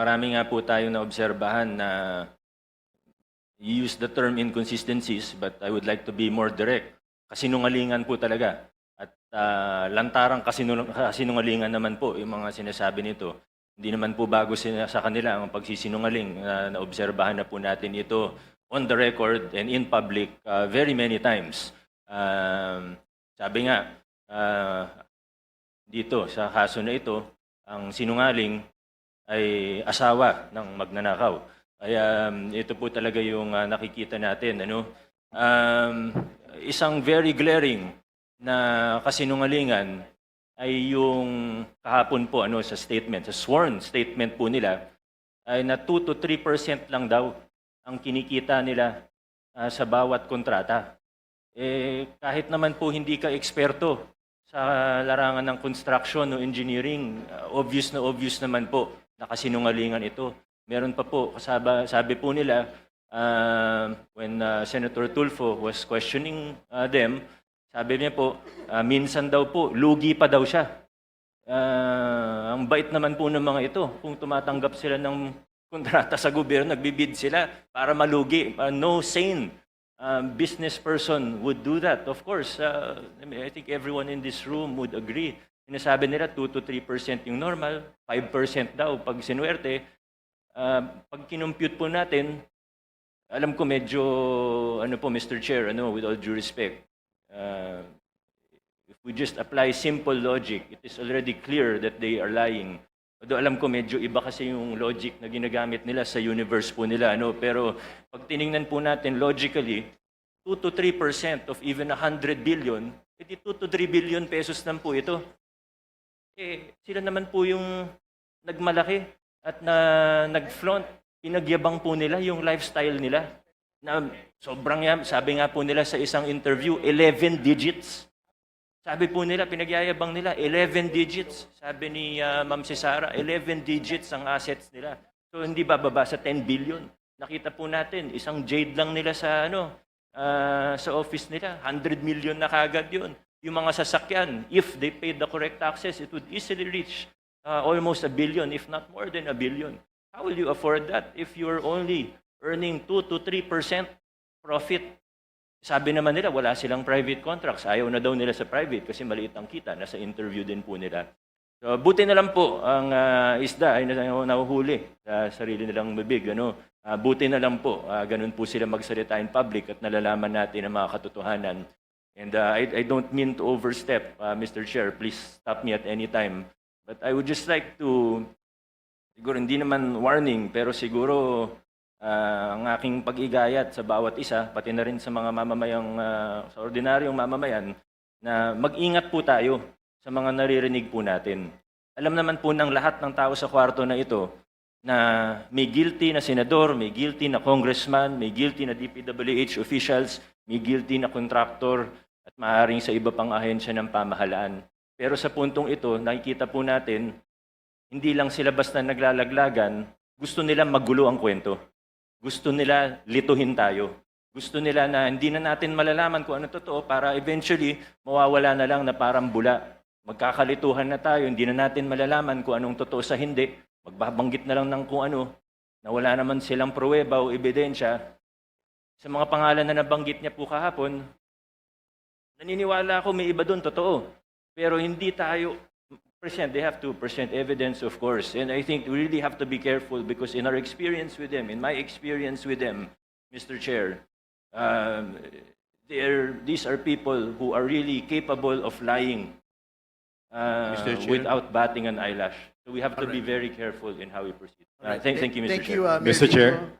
marami nga po tayong naobserbahan na you use the term inconsistencies, but I would like to be more direct. Kasinungalingan po talaga. At lantarang kasinungalingan naman po yung mga sinasabi nito. Hindi naman po bago sa kanila ang pagsisinungaling. Naobserbahan na po natin ito on the record and in public very many times. Sabi nga, dito sa kaso na ito, ang sinungaling ay asawa ng magnanakaw. Kaya ito po talaga yung nakikita natin. Isang very glaring na kasinungalingan ay yung kahapon po sa statement, sa sworn statement po nila, ay na 2 to 3% lang daw ang kinikita nila sa bawat kontrata. Kahit naman po hindi ka eksperto sa larangan ng construction o engineering, obvious naman po na kasinungalingan ito. Meron pa po, sabi po nila, when Senator Tulfo was questioning them, sabi niya po, minsan daw po, lugi pa daw siya. Ang bait naman po ng mga ito. Kung tumatanggap sila ng kontrata sa gobyerno, nagbibid sila para malugi. No sane business person would do that. Of course, I think everyone in this room would agree. Sinasabi nila 2 to 3% yung normal, 5% daw pag sinuwerte. Pag kinumpute po natin, alam ko medyo, Mr. Chair, with all due respect, if we just apply simple logic, it is already clear that they are lying. Although alam ko medyo iba kasi yung logic na ginagamit nila sa universe po nila. Pero pag tiningnan po natin logically, 2 to 3% of even 100 billion, 2 to 3 billion pesos lang po ito. Sila naman po yung nagmalaki at nag-flaunt. Pinagyabang po nila yung lifestyle nila. Na sobrang sabi nga po nila sa isang interview, 11 digits. Sabi po nila, pinagyayabang nila, 11 digits. Sabi ni Ma'am Cesara, 11 digits ang assets nila. So hindi bababa sa 10 billion. Nakita po natin, isang jade lang nila sa sa office nila, 100 million na kagad yun. Yung mga sasakyan, if they paid the correct taxes, it would easily reach almost 1 billion, if not more than 1 billion. How will you afford that if you're only earning 2 to 3% profit? Sabi naman nila, wala silang private contracts. Ayaw na daw nila sa private kasi maliit ang kita. Nasa interview din po nila. So, buti na lang po ang isda ay nahuhuli sa sarili nilang bibig. Buti na lang po. Ganun po sila magsalita in public at nalalaman natin ang mga katotohanan. And I don't mean to overstep, Mr. Chair. Please stop me at any time. But I would just like to, siguro hindi naman warning, pero siguro ang aking pag-igayat sa bawat isa, pati na rin sa mga mamamayang, sa ordinaryong mamamayan, na mag-ingat po tayo sa mga naririnig po natin. Alam naman po ng lahat ng tao sa kwarto na ito na may guilty na senador, may guilty na congressman, may guilty na DPWH officials, may guilty na contractor, at maaaring sa iba pang ahensya ng pamahalaan. Pero sa puntong ito, nakikita po natin, hindi lang sila basta naglalaglagan, gusto nila magulo ang kwento. Gusto nila lituhin tayo. Gusto nila na hindi na natin malalaman kung ano totoo para eventually mawawala na lang na parang bula. Magkakalituhan na tayo, hindi na natin malalaman kung anong totoo sa hindi. Magbabanggit na lang ng kung ano, na wala naman silang pruweba o ebidensya. Sa mga pangalan na nabanggit niya po kahapon, naniniwala ako may iba doon, totoo. Pero hindi tayo they have to present evidence, of course. And I think we really have to be careful because in our experience with them, in my experience with them, Mr. Chair, these are people who are really capable of lying without batting an eyelash. So we have to be very careful in how we proceed. Thank you, Mr. Chair. Mr. Chair.